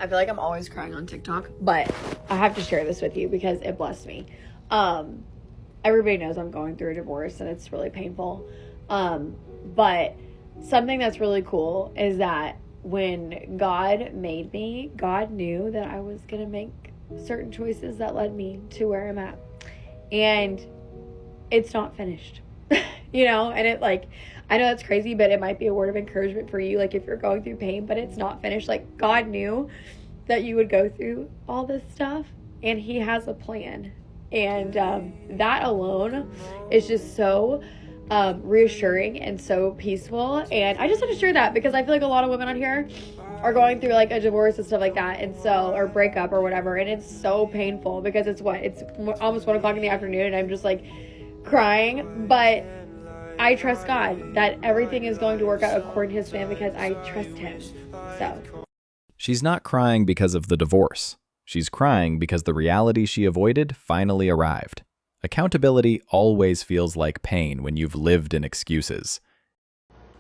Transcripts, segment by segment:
I feel like I'm always crying on TikTok, but I have to share this with you because it blessed me. Everybody knows I'm going through a divorce and it's really painful. But something that's really cool is that when God made me, God knew that I was going to make certain choices that led me to where I'm at. And it's not finished, and it like, I know that's crazy, but it might be a word of encouragement for you. Like if you're going through pain, but it's not finished, like God knew that you would go through all this stuff and he has a plan. And that alone is just so reassuring and so peaceful. And I just want to share that because I feel like a lot of women on here are going through like a divorce and stuff like that, and so, or breakup or whatever, and it's so painful because it's almost 1 o'clock in the afternoon and I'm just like crying, but I trust God that everything is going to work out according to his plan because I trust him. So she's not crying because of the divorce. She's crying because the reality she avoided finally arrived. Accountability always feels like pain when you've lived in excuses.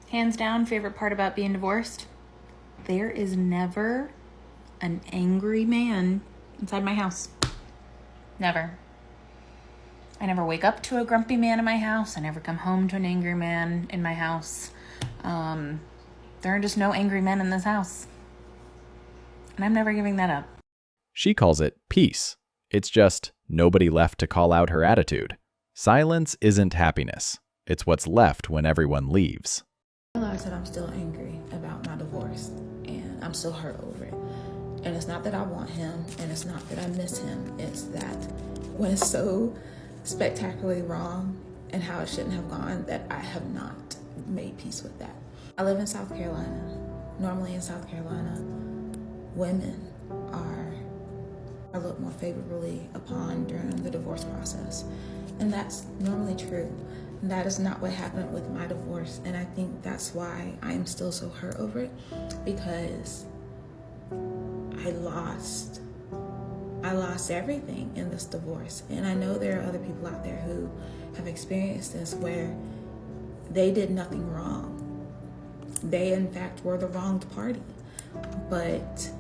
Hands down, favorite part about being divorced? There is never an angry man inside my house. Never. I never wake up to a grumpy man in my house. I never come home to an angry man in my house. There are just no angry men in this house. And I'm never giving that up. She calls it peace. It's just nobody left to call out her attitude. Silence isn't happiness. It's what's left when everyone leaves. I realize that I'm still angry about my divorce, and I'm still hurt over it. And it's not that I want him, and it's not that I miss him. It's that when it's so spectacularly wrong and how it shouldn't have gone, that I have not made peace with that. I live in South Carolina. Normally in South Carolina, women are looked more favorably upon during the divorce process. And that's normally true. And that is not what happened with my divorce. And I think that's why I am still so hurt over it, because I lost everything in this divorce. And I know there are other people out there who have experienced this where they did nothing wrong. They, in fact, were the wronged party. But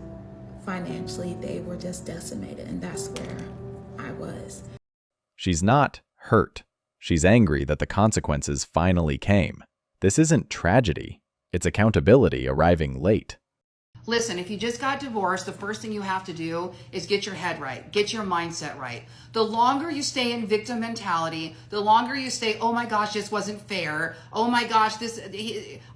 financially, they were just decimated. And that's where I was. She's not hurt. She's angry that the consequences finally came. This isn't tragedy. It's accountability arriving late. Listen, if you just got divorced, the first thing you have to do is get your head right, get your mindset right. The longer you stay in victim mentality, the longer you stay, oh my gosh, this wasn't fair. Oh my gosh,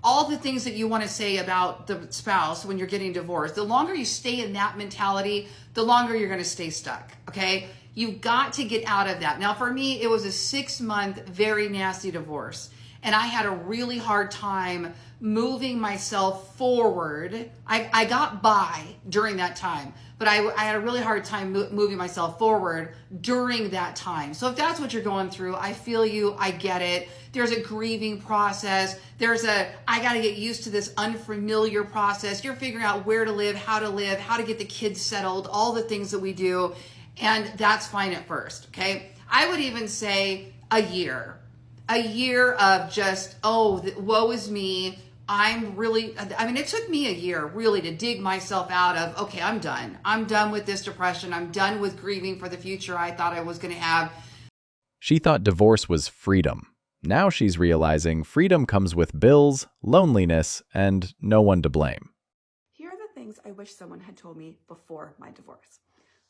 all the things that you want to say about the spouse when you're getting divorced, the longer you stay in that mentality, the longer you're going to stay stuck, okay? You've got to get out of that. Now, for me, it was a 6-month, very nasty divorce. And I had a really hard time moving myself forward. I got by during that time, but I had a really hard time moving myself forward during that time. So if that's what you're going through, I feel you, I get it. There's a grieving process. I got to get used to this unfamiliar process. You're figuring out where to live, how to get the kids settled, all the things that we do. And that's fine at first, okay? I would even say a year of just, woe is me. It took me a year really to dig myself out of, okay, I'm done. I'm done with this depression. I'm done with grieving for the future I thought I was going to have. She thought divorce was freedom. Now she's realizing freedom comes with bills, loneliness, and no one to blame. Here are the things I wish someone had told me before my divorce.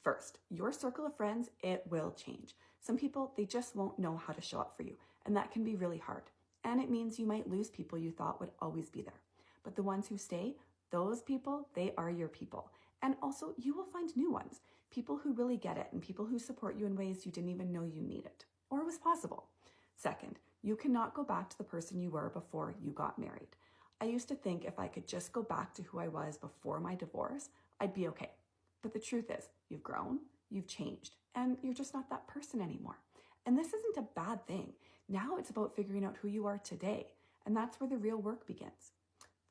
First, your circle of friends, it will change. Some people, they just won't know how to show up for you, and that can be really hard. And it means you might lose people you thought would always be there. But the ones who stay, those people, they are your people. And also, you will find new ones, people who really get it and people who support you in ways you didn't even know you needed or was possible. Second, you cannot go back to the person you were before you got married. I used to think if I could just go back to who I was before my divorce, I'd be okay. But the truth is, you've grown, you've changed, and you're just not that person anymore. And this isn't a bad thing. Now it's about figuring out who you are today, and that's where the real work begins.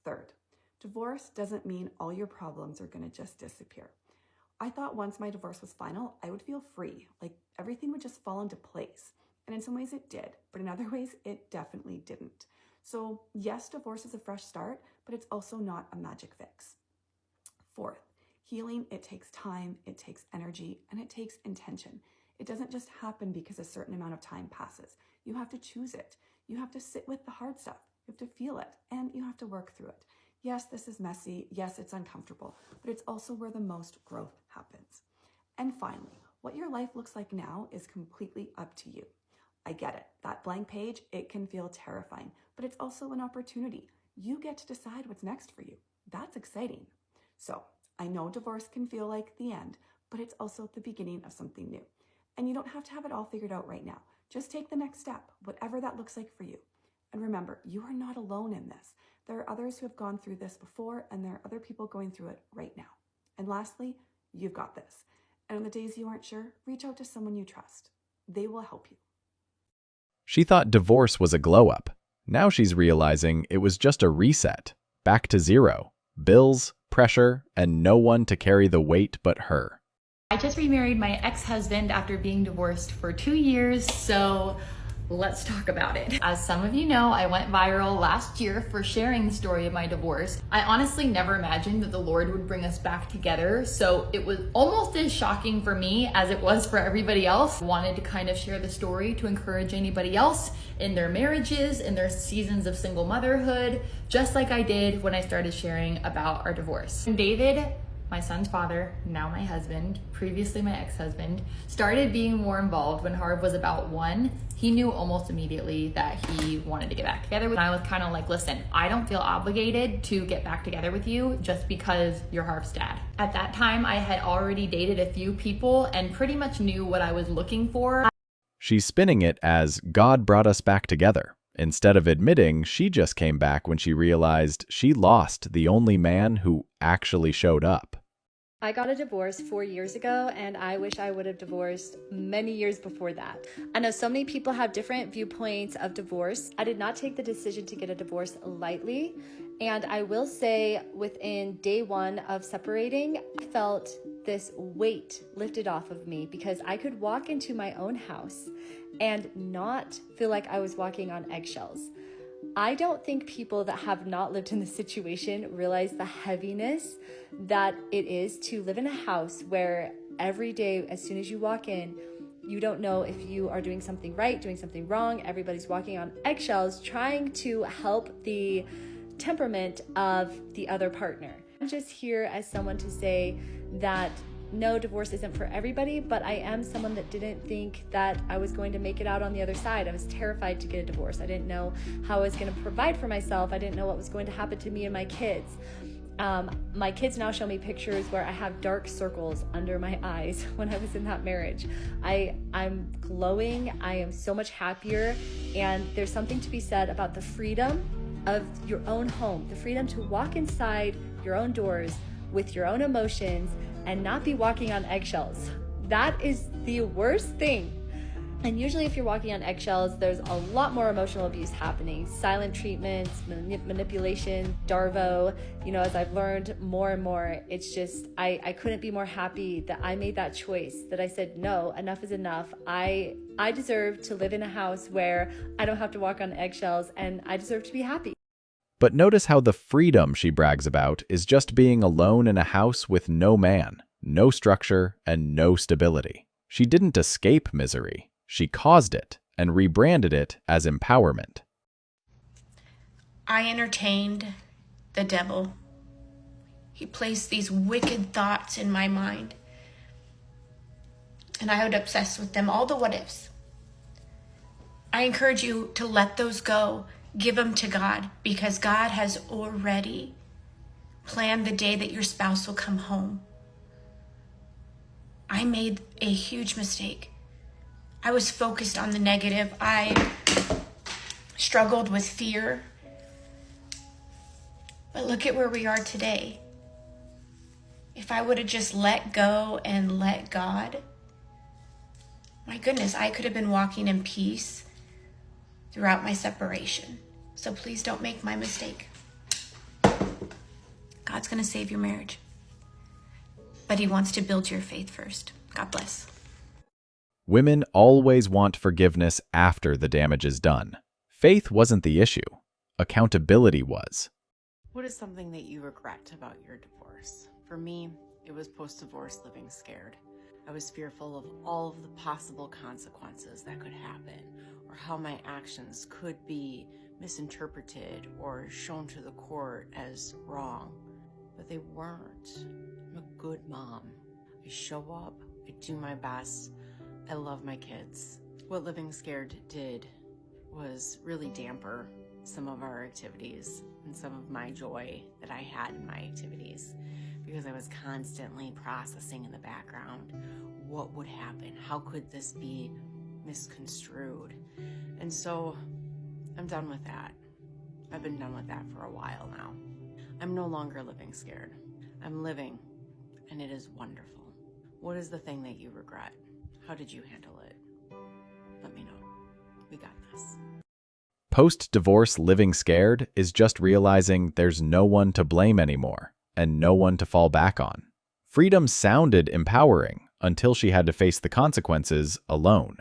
Third, divorce doesn't mean all your problems are going to just disappear. I thought once my divorce was final, I would feel free, like everything would just fall into place. And in some ways it did, but in other ways it definitely didn't. So yes, divorce is a fresh start, but it's also not a magic fix. Fourth, Healing, it takes time, it takes energy, and it takes intention. It doesn't just happen because a certain amount of time passes. You have to choose it. You have to sit with the hard stuff. You have to feel it, and you have to work through it. Yes, this is messy. Yes, it's uncomfortable, but it's also where the most growth happens. And finally, what your life looks like now is completely up to you. I get it. That blank page, it can feel terrifying, but it's also an opportunity. You get to decide what's next for you. That's exciting. So I know divorce can feel like the end, but it's also the beginning of something new. And you don't have to have it all figured out right now. Just take the next step, whatever that looks like for you. And remember, you are not alone in this. There are others who have gone through this before, and there are other people going through it right now. And lastly, you've got this. And on the days you aren't sure, reach out to someone you trust. They will help you. She thought divorce was a glow-up. Now she's realizing it was just a reset. Back to zero. Bills, pressure, and no one to carry the weight but her. I just remarried my ex-husband after being divorced for 2 years, so let's talk about it. As some of you know, I went viral last year for sharing the story of my divorce. I honestly never imagined that the Lord would bring us back together, so it was almost as shocking for me as it was for everybody else. I wanted to kind of share the story to encourage anybody else in their marriages, in their seasons of single motherhood, just like I did when I started sharing about our divorce. And David, my son's father, now my husband, previously my ex-husband, started being more involved when Harv was about 1. He knew almost immediately that he wanted to get back together with me. I was kind of like, listen, I don't feel obligated to get back together with you just because you're Harv's dad. At that time, I had already dated a few people and pretty much knew what I was looking for. She's spinning it as God brought us back together, instead of admitting she just came back when she realized she lost the only man who actually showed up. I got a divorce 4 years ago, and I wish I would have divorced many years before that. I know so many people have different viewpoints of divorce. I did not take the decision to get a divorce lightly, and I will say within day 1 of separating, I felt this weight lifted off of me because I could walk into my own house and not feel like I was walking on eggshells. I don't think people that have not lived in this situation realize the heaviness that it is to live in a house where every day, as soon as you walk in, you don't know if you are doing something right, doing something wrong. Everybody's walking on eggshells, trying to help the temperament of the other partner. I'm just here as someone to say that no, divorce isn't for everybody, but I am someone that didn't think that I was going to make it out on the other side. I was terrified to get a divorce. I didn't know how I was going to provide for myself. I didn't know what was going to happen to me and my kids. My kids now show me pictures where I have dark circles under my eyes when I was in that marriage. I'm glowing. I am so much happier. And there's something to be said about the freedom of your own home, the freedom to walk inside your own doors with your own emotions and not be walking on eggshells. That is the worst thing. And usually if you're walking on eggshells, there's a lot more emotional abuse happening. Silent treatments, manipulation, Darvo. You know, as I've learned more and more, it's just, I couldn't be more happy that I made that choice, that I said, no, enough is enough. I deserve to live in a house where I don't have to walk on eggshells, and I deserve to be happy. But notice how the freedom she brags about is just being alone in a house with no man, no structure, and no stability. She didn't escape misery. She caused it and rebranded it as empowerment. I entertained the devil. He placed these wicked thoughts in my mind, and I would obsess with them, all the what ifs. I encourage you to let those go. Give them to God, because God has already planned the day that your spouse will come home. I made a huge mistake. I was focused on the negative. I struggled with fear. But look at where we are today. If I would have just let go and let God, my goodness, I could have been walking in peace throughout my separation. So please don't make my mistake. God's going to save your marriage, but He wants to build your faith first. God bless. Women always want forgiveness after the damage is done. Faith wasn't the issue. Accountability was. What is something that you regret about your divorce? For me, It was post-divorce living scared. I was fearful of all of the possible consequences that could happen, or how my actions could be misinterpreted or shown to the court as wrong. But they weren't. I'm a good mom. I show up, I do my best, I love my kids. What living scared did was really damper some of our activities and some of my joy that I had in my activities, because I was constantly processing in the background what would happen, how could this be misconstrued. And so I'm done with that. I've been done with that for a while now. I'm no longer living scared. I'm living, and it is wonderful. What is the thing that you regret? How did you handle it? Let me know. We got this. Post-divorce living scared is just realizing there's no one to blame anymore and no one to fall back on. Freedom sounded empowering until she had to face the consequences alone.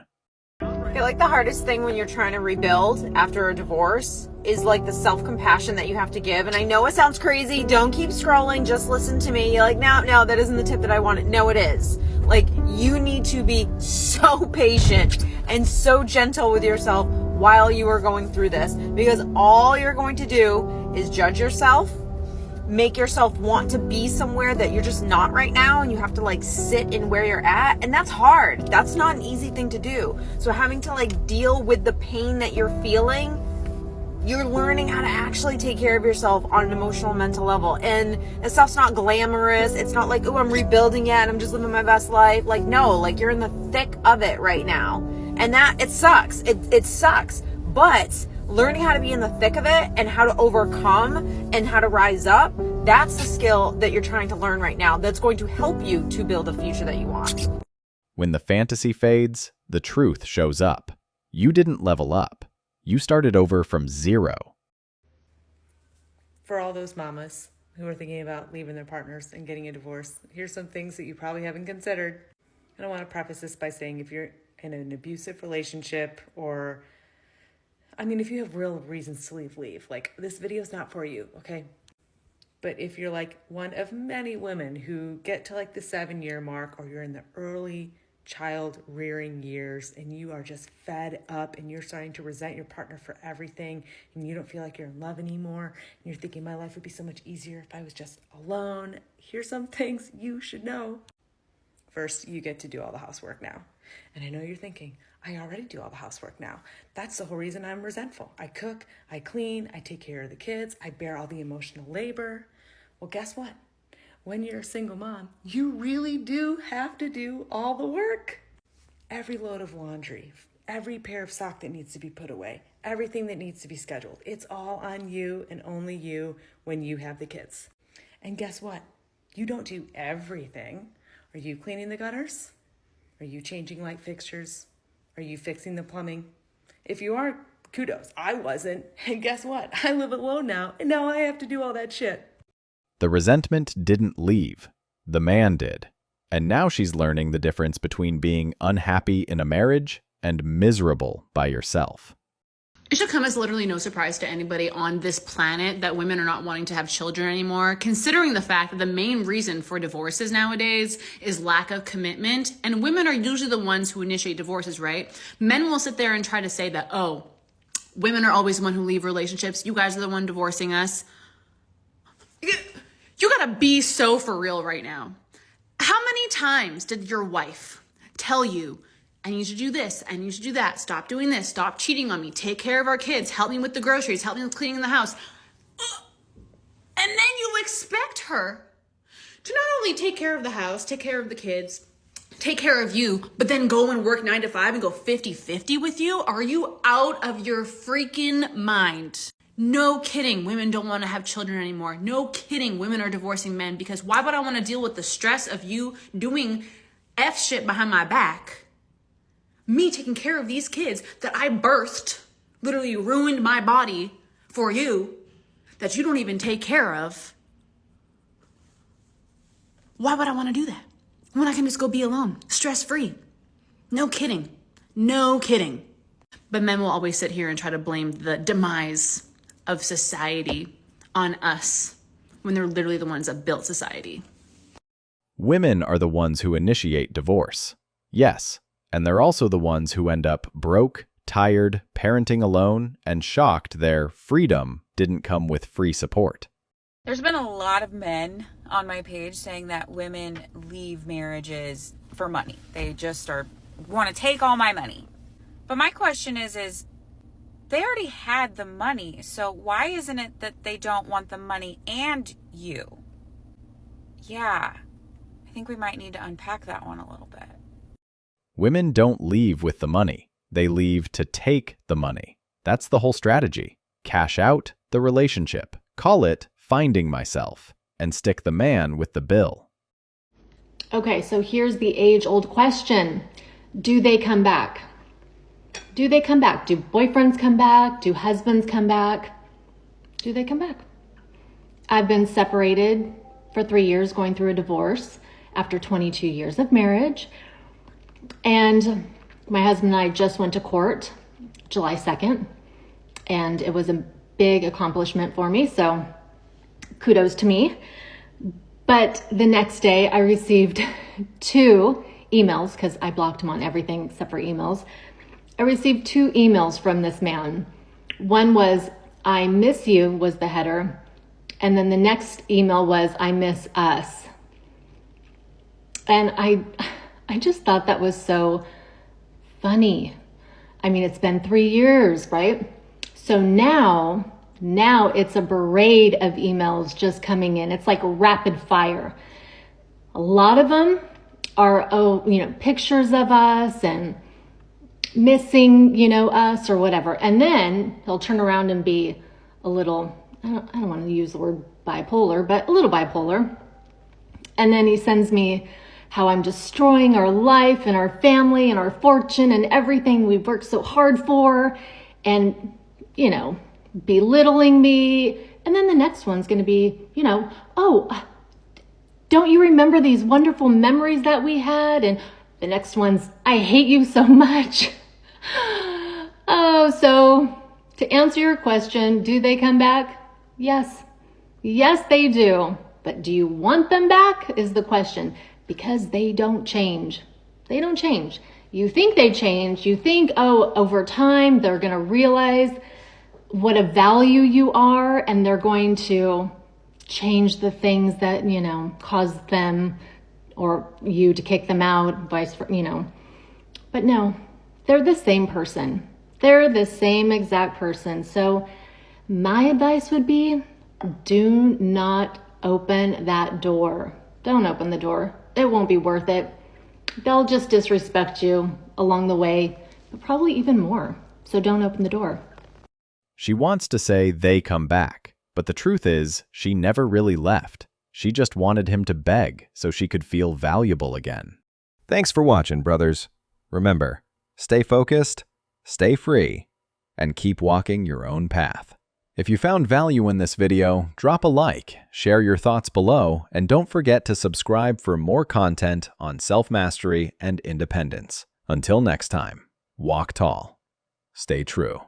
I feel like the hardest thing when you're trying to rebuild after a divorce is like the self-compassion that you have to give. And I know it sounds crazy. Don't keep scrolling. Just listen to me. You're like, no, that isn't the tip that I wanted. No, it is. Like, you need to be so patient and so gentle with yourself while you are going through this, because all you're going to do is judge yourself, make yourself want to be somewhere that you're just not right now, and you have to like sit in where you're at, and that's hard. That's not an easy thing to do. So having to like deal with the pain that you're feeling, you're learning how to actually take care of yourself on an emotional, mental level. And this stuff's not glamorous. It's not like, oh, I'm rebuilding yet and I'm just living my best life. Like, no, like you're in the thick of it right now. And that, it sucks. It sucks. But learning how to be in the thick of it and how to overcome and how to rise up, that's the skill that you're trying to learn right now. That's going to help you to build a future that you want. When the fantasy fades, the truth shows up. You didn't level up. You started over from zero. For all those mamas who are thinking about leaving their partners and getting a divorce, here's some things that you probably haven't considered. And I want to preface this by saying, if you're in an abusive relationship, or, I mean, if you have real reasons to leave. Like, this video's not for you, okay? But if you're like one of many women who get to like the 7-year mark, or you're in the early child rearing years and you are just fed up and you're starting to resent your partner for everything, and you don't feel like you're in love anymore, and you're thinking, my life would be so much easier if I was just alone, here's some things you should know. First, you get to do all the housework now. And I know you're thinking, I already do all the housework now. That's the whole reason I'm resentful. I cook, I clean, I take care of the kids, I bear all the emotional labor. Well, guess what? When you're a single mom, you really do have to do all the work. Every load of laundry, every pair of socks that needs to be put away, everything that needs to be scheduled. It's all on you and only you when you have the kids. And guess what? You don't do everything. Are you cleaning the gutters? Are you changing light fixtures? Are you fixing the plumbing? If you are, kudos. I wasn't. And guess what? I live alone now, and now I have to do all that shit. The resentment didn't leave. The man did. And now she's learning the difference between being unhappy in a marriage and miserable by yourself. It should come as literally no surprise to anybody on this planet that women are not wanting to have children anymore, considering the fact that the main reason for divorces nowadays is lack of commitment. And women are usually the ones who initiate divorces, right? Men will sit there and try to say that, oh, women are always the one who leave relationships. You guys are the one divorcing us. You gotta be so for real right now. How many times did your wife tell you, I need you to do this, I need you to do that, stop doing this, stop cheating on me, take care of our kids, help me with the groceries, help me with cleaning the house. And then you expect her to not only take care of the house, take care of the kids, take care of you, but then go and work 9 to 5 and go 50-50 with you? Are you out of your freaking mind? No kidding, women don't want to have children anymore. No kidding, women are divorcing men, because why would I want to deal with the stress of you doing F shit behind my back? Me taking care of these kids that I birthed, literally ruined my body for you, that you don't even take care of. Why would I want to do that when I can just go be alone, stress-free? No kidding. No kidding. But men will always sit here and try to blame the demise of society on us when they're literally the ones that built society. Women are the ones who initiate divorce. Yes, and they're also the ones who end up broke, tired, parenting alone, and shocked their freedom didn't come with free support. There's been a lot of men on my page saying that women leave marriages for money. They just want to take all my money. But my question is they already had the money. So why isn't it that they don't want the money and you? Yeah, I think we might need to unpack that one a little bit. Women don't leave with the money. They leave to take the money. That's the whole strategy. Cash out the relationship. Call it finding myself, and stick the man with the bill. Okay, so here's the age-old question. Do they come back? Do they come back? Do boyfriends come back? Do husbands come back? Do they come back? I've been separated for 3 years, going through a divorce after 22 years of marriage. And my husband and I just went to court July 2nd, and it was a big accomplishment for me, so kudos to me. But the next day I received 2 emails, because I blocked him on everything except for emails. I received 2 emails from this man. One was, "I miss you," was the header. And then the next email was, "I miss us." And I just thought that was so funny. I mean, it's been 3 years, right? So now it's a parade of emails just coming in. It's like rapid fire. A lot of them are, pictures of us and missing, us or whatever. And then he'll turn around and be a little, I don't want to use the word bipolar, but a little bipolar. And then he sends me how I'm destroying our life and our family and our fortune and everything we've worked so hard for, and, belittling me. And then the next one's going to be, "Oh, don't you remember these wonderful memories that we had?" And the next one's, "I hate you so much." Oh, so to answer your question, do they come back? Yes. Yes, they do. But do you want them back is the question, because they don't change. They don't change. You think they change. You think, over time, they're going to realize what a value you are, and they're going to change the things that, caused them or you to kick them out, vice versa, But no, they're the same person. They're the same exact person. So my advice would be, do not open that door. Don't open the door. It won't be worth it. They'll just disrespect you along the way, but probably even more. So don't open the door. She wants to say they come back, but the truth is she never really left. She just wanted him to beg so she could feel valuable again. Thanks for watching, brothers. Remember, stay focused, stay free, and keep walking your own path. If you found value in this video, drop a like, share your thoughts below, and don't forget to subscribe for more content on self-mastery and independence. Until next time, walk tall, stay true.